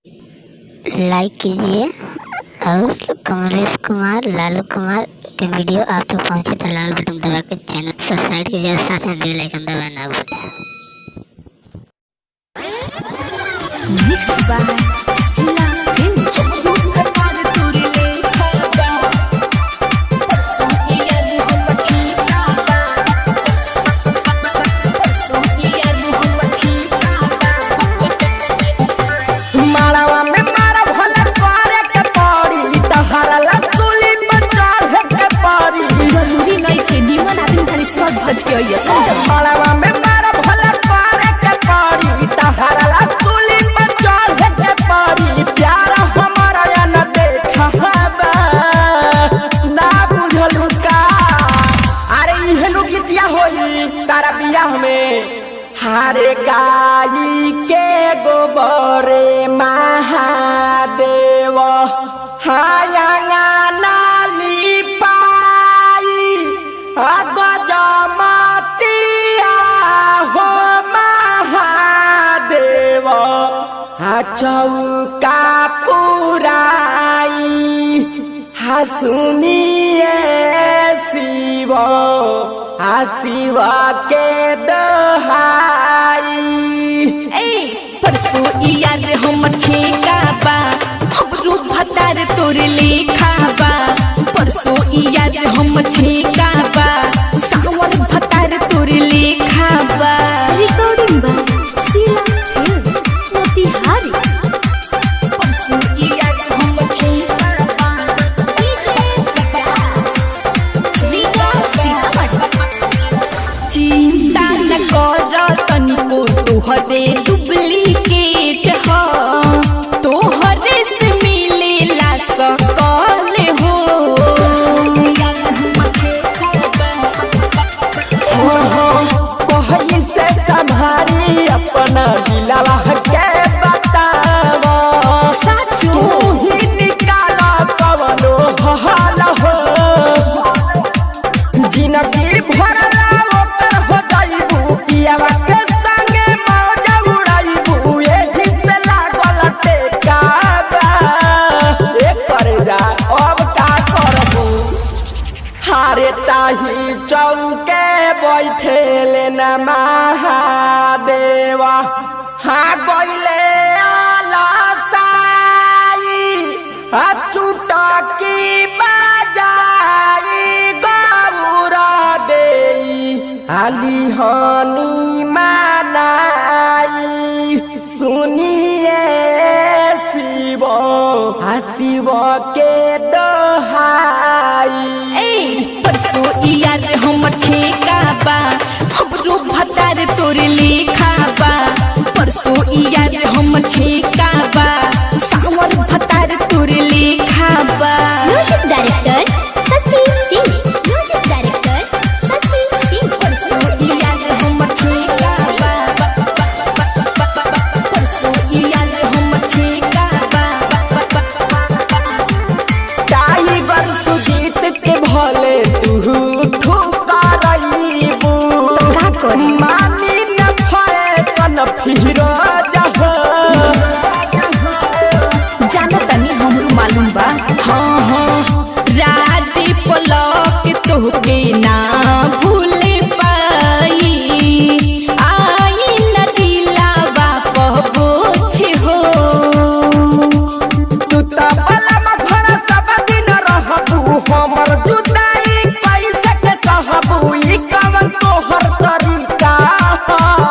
लाइक कीजिए और कमलेश कुमार लालू कुमार के वीडियो आप तक पहुंचे तो लाल बटन दबा के चैनल सब्सक्राइब कीजिए और साथ में बेल आइकन दबाना ना भूलें। Mixed by Sila Films. भज के आइए मालावा में मारा भला पारे के पारी तहरा सुली पर चढ़ के पारी प्यार हमारा या न देखा बा ना बुझलु का। अरे इहनु गीतिया होई तारा बियाह में हारे गाई के गोबरे महादेव हायांगा नाली पाई चौका पुराई सुनिए शिव शिव के दहाई परसों यार हम ठेका बा हमरो भतार तोर लेखा बा परसों यार हम ठेका बा सावर भतार तोर लेखा बा। रिकॉर्डिंग बा सीला फिल्म्स मोतिहारी। परसों यार हम ठेका बा डीजे रीगा चिंता न कर तनिको तोहरे डुप्लीकेट हो तोहरे से मिलेला सकल हो कहीं से तुम्हारी अपना दिलवा के बतावा सचू ही निकाला कवनो हाल हो जिनकी भरला ओकर हो जाइबू पियावा के संगे मौज उड़ाइबू एही से लागल टेकाबा एक कर जा अब का करबू हारे ताही चौके बैठेले न महादेवा हाँ गइले आलसाई चुटकी बाजाई गौरा देई आली हनी मानाई सुनिए शिव शिव के दहाई। परसों यार हम ठेका बा हमरो भतार तोर लेखा बा परसों यार हम ठेका